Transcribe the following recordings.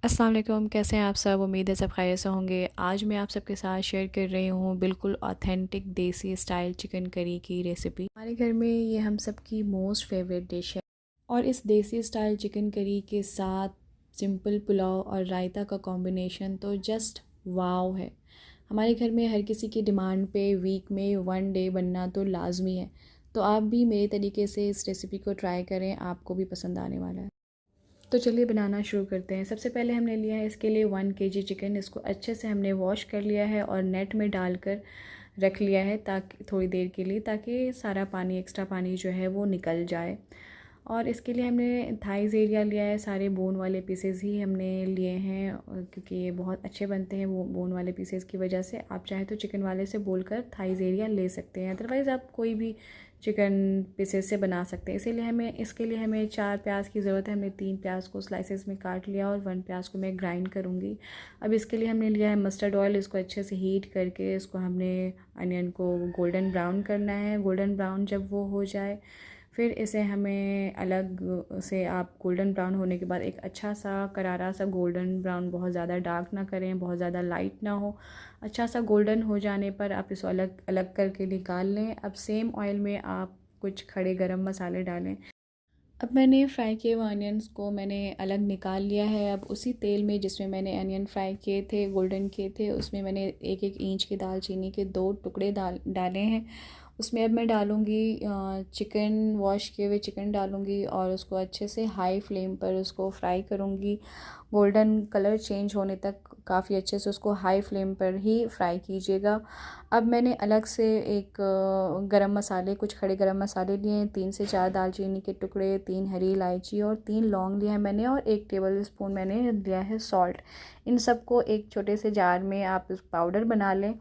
अस्सलाम वालेकुम, कैसे हैं आप सब। उम्मीद है सब खैरियत से होंगे। आज मैं आप सबके साथ शेयर कर रही हूँ बिल्कुल ऑथेंटिक देसी स्टाइल चिकन करी की रेसिपी। हमारे घर में ये हम सब की मोस्ट फेवरेट डिश है और इस देसी स्टाइल चिकन करी के साथ सिंपल पुलाव और रायता का कॉम्बिनेशन तो जस्ट वाव है। हमारे घर में हर किसी की डिमांड पे वीक में वन डे बनना तो लाजमी है। तो आप भी मेरे तरीके से इस रेसिपी को ट्राई करें, आपको भी पसंद आने वाला है। तो चलिए बनाना शुरू करते हैं। सबसे पहले हमने लिया है इसके लिए 1 kg चिकन। इसको अच्छे से हमने वॉश कर लिया है और नेट में डालकर रख लिया है ताकि थोड़ी देर के लिए, ताकि सारा पानी, एक्स्ट्रा पानी जो है वो निकल जाए। और इसके लिए हमने थाइज़ एरिया लिया है, सारे बोन वाले पीसेस ही हमने लिए हैं क्योंकि ये बहुत अच्छे बनते हैं वो बोन वाले पीसेस की वजह से। आप चाहे तो चिकन वाले से बोलकर थाइज़ एरिया ले सकते हैं, अदरवाइज़ आप कोई भी चिकन पीसेस से बना सकते हैं। इसीलिए इसके लिए हमें 4 प्याज की ज़रूरत है। हमने 3 प्याज को स्लाइसेस में काट लिया और 1 प्याज को मैं ग्राइंड करूँगी। अब इसके लिए हमने लिया है मस्टर्ड ऑयल। इसको अच्छे से हीट करके इसको हमने अनियन को गोल्डन ब्राउन करना है। गोल्डन ब्राउन जब वो हो जाए फिर इसे हमें अलग से, आप गोल्डन ब्राउन होने के बाद एक अच्छा सा करारा सा गोल्डन ब्राउन, बहुत ज़्यादा डार्क ना करें, बहुत ज़्यादा लाइट ना हो, अच्छा सा गोल्डन हो जाने पर आप इसको अलग अलग करके निकाल लें। अब सेम ऑयल में आप कुछ खड़े गरम मसाले डालें। अब मैंने फ्राई किए हुए अनियंस को मैंने अलग निकाल लिया है। अब उसी तेल में जिसमें मैंने अनियन फ्राई किए थे, गोल्डन किए थे, उसमें मैंने 1-1 इंच की दालचीनी के 2 टुकड़े डाले हैं। उसमें अब मैं डालूँगी चिकन, वॉश किए हुए चिकन डालूँगी और उसको अच्छे से हाई फ्लेम पर उसको फ्राई करूँगी। गोल्डन कलर चेंज होने तक काफ़ी अच्छे से उसको हाई फ्लेम पर ही फ्राई कीजिएगा। अब मैंने अलग से एक गरम मसाले, कुछ खड़े गरम मसाले लिए हैं, 3 से 4 दालचीनी के टुकड़े, 3 हरी इलायची और 3 लौंग लिया है मैंने, और 1 टेबल स्पून मैंने लिया है सॉल्ट। इन सबको एक छोटे से जार में आप पाउडर बना लें।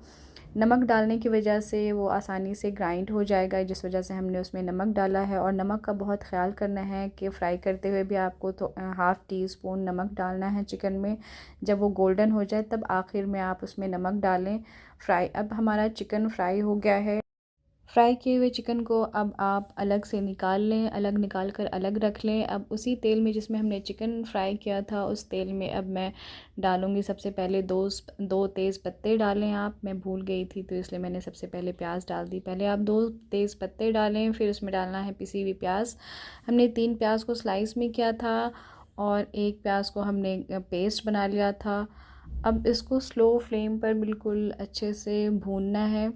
नमक डालने की वजह से वो आसानी से ग्राइंड हो जाएगा, जिस वजह से हमने उसमें नमक डाला है। और नमक का बहुत ख्याल करना है कि फ्राई करते हुए भी आपको तो हाफ़ टी स्पून नमक डालना है चिकन में। जब वो गोल्डन हो जाए तब आखिर में आप उसमें नमक डालें। अब हमारा चिकन फ्राई हो गया है। फ्राई किए हुए चिकन को अब आप अलग से निकाल लें, अलग निकाल कर अलग रख लें। अब उसी तेल में जिसमें हमने चिकन फ्राई किया था, उस तेल में अब मैं डालूँगी सबसे पहले दो तेज़ पत्ते डालें आप। मैं भूल गई थी तो इसलिए मैंने सबसे पहले प्याज डाल दी। पहले आप 2 तेज़ पत्ते डालें, फिर उसमें डालना है पिसी हुई प्याज। हमने 3 प्याज को स्लाइस में किया था और 1 प्याज को हमने पेस्ट बना लिया था। अब इसको स्लो फ्लेम पर बिल्कुल अच्छे से भूनना है।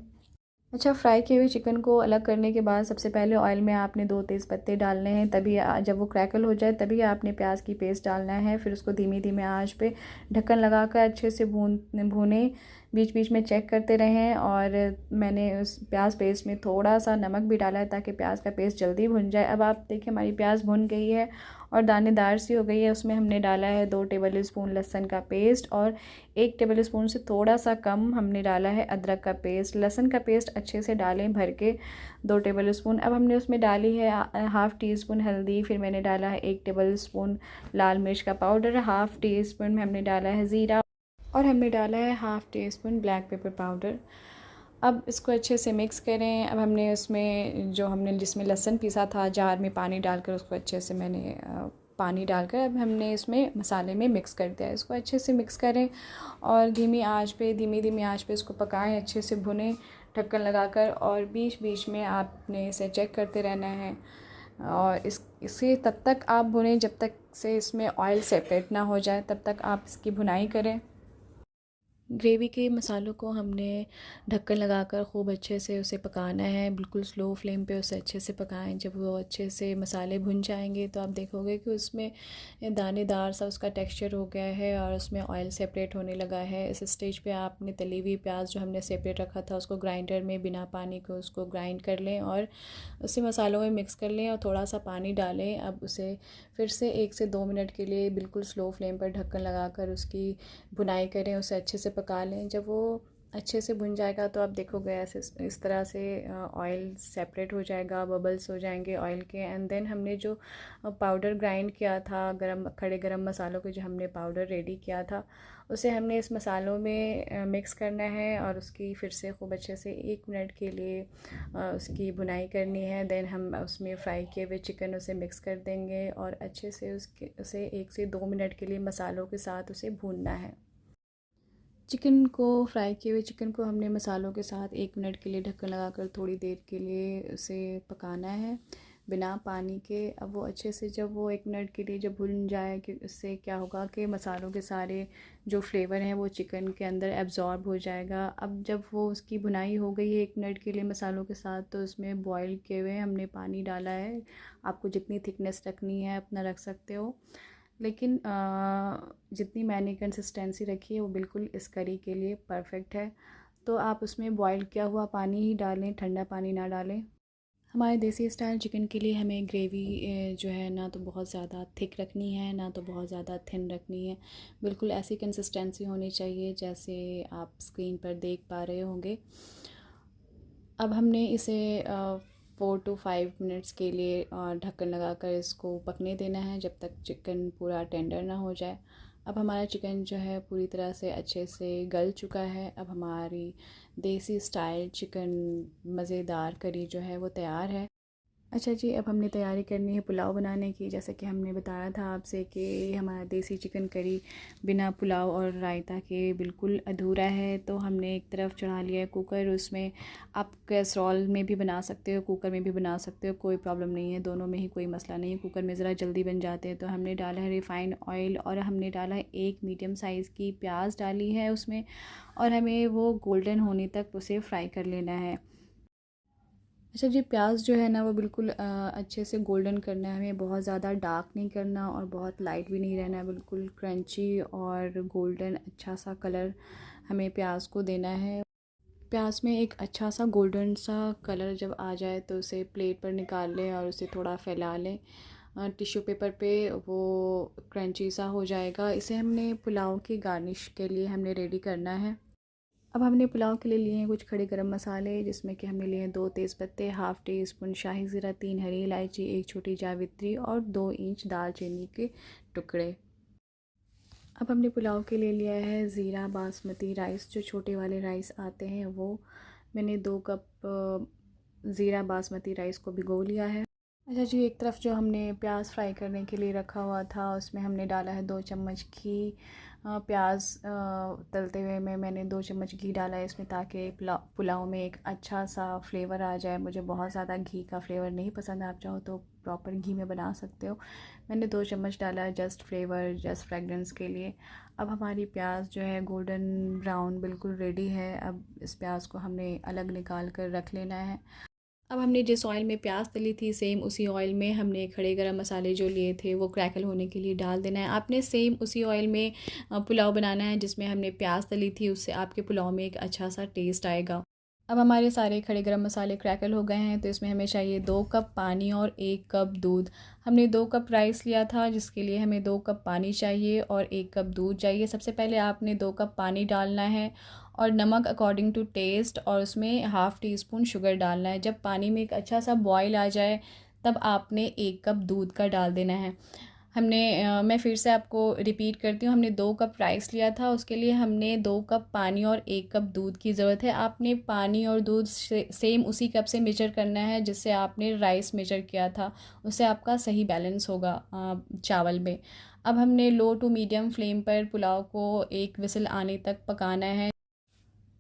अच्छा, फ्राई किए हुए चिकन को अलग करने के बाद सबसे पहले ऑयल में आपने 2 तेज़ पत्ते डालने हैं। तभी जब वो क्रैकल हो जाए तभी आपने प्याज की पेस्ट डालना है। फिर उसको धीमी धीमी आंच पे ढक्कन लगाकर अच्छे से भूनें। बीच बीच में चेक करते रहें। और मैंने उस प्याज पेस्ट में थोड़ा सा नमक भी डाला है ताकि प्याज का पेस्ट जल्दी भुन जाए। अब आप देखिए हमारी प्याज भुन गई है और दानेदार सी हो गई है। उसमें हमने डाला है 2 टेबल स्पून लहसुन का पेस्ट और 1 टेबल स्पून से थोड़ा सा कम हमने डाला है अदरक का पेस्ट। लहसुन का पेस्ट अच्छे से डालें भर के, 2 टेबल स्पून। अब हमने उसमें डाली है हाफ़ टी स्पून हल्दी। फिर मैंने डाला है 1 टेबल स्पून लाल मिर्च का पाउडर, हाफ़ टी स्पून में हमने डाला है ज़ीरा और हमने डाला है half tea spoon black pepper powder. अब इसको अच्छे से मिक्स करें। अब हमने उसमें जिसमें लहसुन पीसा था, जार में पानी डालकर उसको अच्छे से मैंने पानी डालकर अब हमने इसमें मसाले में मिक्स कर दिया। इसको अच्छे से मिक्स करें और धीमी धीमी आंच पे इसको पकाएं, अच्छे से भुनें ढक्कन लगाकर। और बीच बीच में आपने इसे चेक करते रहना है। और इसे तब तक आप भुनें जब तक से इसमें ऑयल सेपरेट ना हो जाए, तब तक आप इसकी भुनाई करें। ग्रेवी के मसालों को हमने ढक्कन लगाकर खूब अच्छे से उसे पकाना है, बिल्कुल स्लो फ्लेम पे उसे अच्छे से पकाएं। जब वो अच्छे से मसाले भुन जाएंगे तो आप देखोगे कि उसमें दानेदार सा उसका टेक्सचर हो गया है और उसमें ऑयल सेपरेट होने लगा है। इस स्टेज पे आपने तली हुई प्याज जो हमने सेपरेट रखा था उसको ग्राइंडर में बिना पानी को उसको ग्राइंड कर लें और उसे मसालों में मिक्स कर लें और थोड़ा सा पानी डालें। अब उसे फिर से 1 से 2 मिनट के लिए बिल्कुल स्लो फ्लेम पर ढक्कन लगाकर उसकी भुनाई करें, उसे अच्छे से पका लें। जब वो अच्छे से भुन जाएगा तो आप देखोगे ऐसे इस तरह से ऑयल सेपरेट हो जाएगा, बबल्स हो जाएंगे ऑयल के। एंड देन हमने जो पाउडर ग्राइंड किया था, खड़े गरम मसालों के जो हमने पाउडर रेडी किया था, उसे हमने इस मसालों में मिक्स करना है और उसकी फिर से खूब अच्छे से 1 मिनट के लिए उसकी भुनाई करनी है। देन हम उसमें फ्राई किए हुए चिकन उसे मिक्स कर देंगे और अच्छे से उसे 1 से 2 मिनट के लिए मसालों के साथ उसे भूनना है। चिकन को फ्राई किए हुए चिकन को हमने मसालों के साथ 1 मिनट के लिए ढक्कन लगाकर थोड़ी देर के लिए उसे पकाना है बिना पानी के। अब वो अच्छे से जब वो 1 मिनट के लिए जब भुन जाए, कि उससे क्या होगा कि मसालों के सारे जो फ्लेवर हैं वो चिकन के अंदर एब्ज़ॉर्ब हो जाएगा। अब जब वो उसकी भुनाई हो गई है 1 मिनट के लिए मसालों के साथ, तो उसमें बॉईल किए हुए हमने पानी डाला है। आपको जितनी थिकनेस रखनी है अपना रख सकते हो, लेकिन जितनी मैंने कंसिस्टेंसी रखी है वो बिल्कुल इस करी के लिए परफेक्ट है। तो आप उसमें बॉईल किया हुआ पानी ही डालें, ठंडा पानी ना डालें। हमारे देसी स्टाइल चिकन के लिए हमें ग्रेवी जो है ना तो बहुत ज़्यादा थिक रखनी है, ना तो बहुत ज़्यादा थिन रखनी है। बिल्कुल ऐसी कंसिस्टेंसी होनी चाहिए जैसे आप स्क्रीन पर देख पा रहे होंगे। अब हमने इसे 4 to 5 मिनट्स के लिए ढक्कन लगाकर इसको पकने देना है जब तक चिकन पूरा टेंडर ना हो जाए। अब हमारा चिकन जो है पूरी तरह से अच्छे से गल चुका है। अब हमारी देसी स्टाइल चिकन मज़ेदार करी जो है वो तैयार है। अच्छा जी, अब हमने तैयारी करनी है पुलाव बनाने की। जैसे कि हमने बताया था आपसे कि हमारा देसी चिकन करी बिना पुलाव और रायता के बिल्कुल अधूरा है। तो हमने एक तरफ चढ़ा लिया है कुकर, उसमें आप कैसरोल में भी बना सकते हो, कुकर में भी बना सकते हो, कोई प्रॉब्लम नहीं है, दोनों में ही कोई मसला नहीं है। कुकर में ज़रा जल्दी बन जाते हैं। तो हमने डाला है रिफ़ाइंड ऑयल और हमने डाला है एक मीडियम साइज़ की प्याज डाली है उसमें, और हमें वो गोल्डन होने तक उसे फ्राई कर लेना है। अच्छा जी, प्याज जो है ना वो बिल्कुल अच्छे से गोल्डन करना है हमें, बहुत ज़्यादा डार्क नहीं करना और बहुत लाइट भी नहीं रहना है, बिल्कुल क्रंची और गोल्डन अच्छा सा कलर हमें प्याज को देना है। प्याज में एक अच्छा सा गोल्डन सा कलर जब आ जाए तो उसे प्लेट पर निकाल लें और उसे थोड़ा फैला लें टिश्यू पेपर पे। वो क्रंची सा हो जाएगा। इसे हमने पुलाव की गार्निश के लिए हमने रेडी करना है। अब हमने पुलाव के लिए लिए हैं कुछ खड़े गरम मसाले, जिसमें कि हमने लिए हैं 2 तेज़पत्ते, हाफ़ टी स्पून शाही ज़ीरा, 3 हरी इलायची, एक छोटी जावित्री और 2 इंच दालचीनी के टुकड़े। अब हमने पुलाव के लिए लिया है ज़ीरा बासमती राइस, जो छोटे वाले राइस आते हैं वो। मैंने 2 कप ज़ीरा बासमती राइस को भिगो लिया है। अच्छा जी, एक तरफ जो हमने प्याज फ्राई करने के लिए रखा हुआ था उसमें हमने डाला है 2 चम्मच घी। प्याज तलते हुए में मैंने 2 चम्मच घी डाला है इसमें, ताकि पुलाव में एक अच्छा सा फ्लेवर आ जाए। मुझे बहुत ज़्यादा घी का फ्लेवर नहीं पसंद, आप चाहो तो प्रॉपर घी में बना सकते हो। मैंने 2 चम्मच डाला है जस्ट फ्लेवर, जस्ट फ्रेगरेंस के लिए। अब हमारी प्याज जो है गोल्डन ब्राउन बिल्कुल रेडी है। अब इस प्याज को हमने अलग निकाल कर रख लेना है। अब हमने जिस ऑयल में प्याज तली थी, सेम उसी ऑयल में हमने खड़े गरम मसाले जो लिए थे वो क्रैकल होने के लिए डाल देना है। आपने सेम उसी ऑयल में पुलाव बनाना है जिसमें हमने प्याज तली थी, उससे आपके पुलाव में एक अच्छा सा टेस्ट आएगा। अब हमारे सारे खड़े गरम मसाले क्रैकल हो गए हैं, तो इसमें हमें चाहिए 2 कप पानी और 1 कप दूध। हमने 2 कप राइस लिया था जिसके लिए हमें 2 कप पानी चाहिए और 1 कप दूध चाहिए। सबसे पहले आपने 2 कप पानी डालना है और नमक अकॉर्डिंग टू टेस्ट, और उसमें हाफ़ टी स्पून शुगर डालना है। जब पानी में एक अच्छा सा बॉयल आ जाए तब आपने 1 कप दूध का डाल देना है। मैं फिर से आपको रिपीट करती हूँ, हमने 2 कप राइस लिया था, उसके लिए हमने 2 कप पानी और 1 कप दूध की ज़रूरत है। आपने पानी और दूध सेम उसी कप से मेजर करना है जिससे आपने राइस मेजर किया था, उससे आपका सही बैलेंस होगा चावल में। अब हमने लो टू मीडियम फ्लेम पर पुलाव को एक विसल आने तक पकाना है।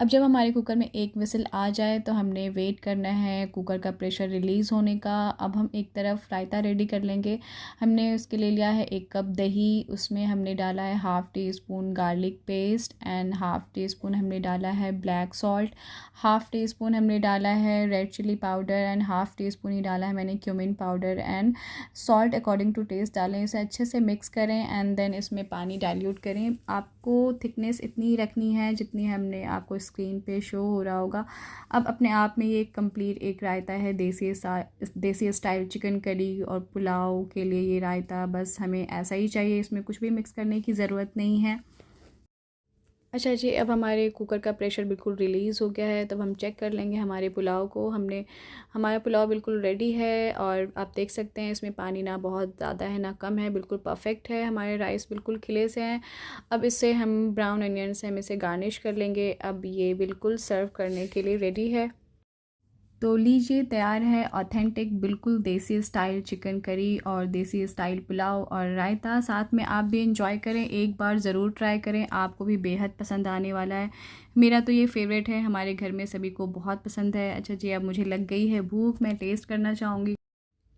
अब जब हमारे कुकर में एक विसल आ जाए तो हमने वेट करना है कुकर का प्रेशर रिलीज़ होने का। अब हम एक तरफ रायता रेडी कर लेंगे। हमने उसके लिए लिया है 1 कप दही, उसमें हमने डाला है half teaspoon garlic paste and half teaspoon हमने डाला है black salt, half teaspoon हमने डाला है red chilli powder and half teaspoon ही डाला है मैंने cumin powder, and salt according to taste डालें। इसे अच्छे से मिक्स करें एंड देन इसमें पानी डाइल्यूट करें। आपको थिकनेस इतनी रखनी है जितनी हमने आपको स्क्रीन पे शो हो रहा होगा। अब अपने आप में ये कंप्लीट एक रायता है, देसी स्टाइल चिकन करी और पुलाव के लिए ये रायता बस हमें ऐसा ही चाहिए, इसमें कुछ भी मिक्स करने की ज़रूरत नहीं है। अच्छा जी, अब हमारे कुकर का प्रेशर बिल्कुल रिलीज़ हो गया है, तब हम चेक कर लेंगे हमारे पुलाव को। हमारा पुलाव बिल्कुल रेडी है और आप देख सकते हैं इसमें पानी ना बहुत ज़्यादा है ना कम है, बिल्कुल परफ़ेक्ट है। हमारे राइस बिल्कुल खिले से हैं। अब इससे हम ब्राउन अनियन से हम इसे गार्निश कर लेंगे। अब ये बिल्कुल सर्व करने के लिए रेडी है। तो लीजिए, तैयार है ऑथेंटिक बिल्कुल देसी स्टाइल चिकन करी और देसी स्टाइल पुलाव और रायता। साथ में आप भी इंजॉय करें, एक बार ज़रूर ट्राई करें, आपको भी बेहद पसंद आने वाला है। मेरा तो ये फ़ेवरेट है, हमारे घर में सभी को बहुत पसंद है। अच्छा जी, अब मुझे लग गई है भूख, मैं टेस्ट करना चाहूँगी।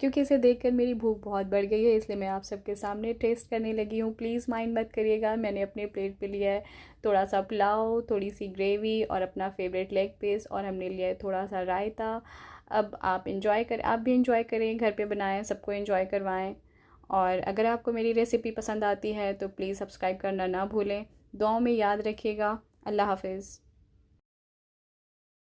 क्योंकि इसे देखकर मेरी भूख बहुत बढ़ गई है, इसलिए मैं आप सबके सामने टेस्ट करने लगी हूँ। प्लीज़ माइंड मत करिएगा। मैंने अपने प्लेट पे लिया है थोड़ा सा पुलाव, थोड़ी सी ग्रेवी और अपना फेवरेट लेग पीस, और हमने लिया है थोड़ा सा रायता। अब आप इंजॉय करें, आप भी इंजॉय करें, घर पे बनाएं, सबको इंजॉय करवाएं। और अगर आपको मेरी रेसिपी पसंद आती है तो प्लीज़ सब्सक्राइब करना ना भूलें। दुआओं में याद रखिएगा। अल्लाह हाफिज़।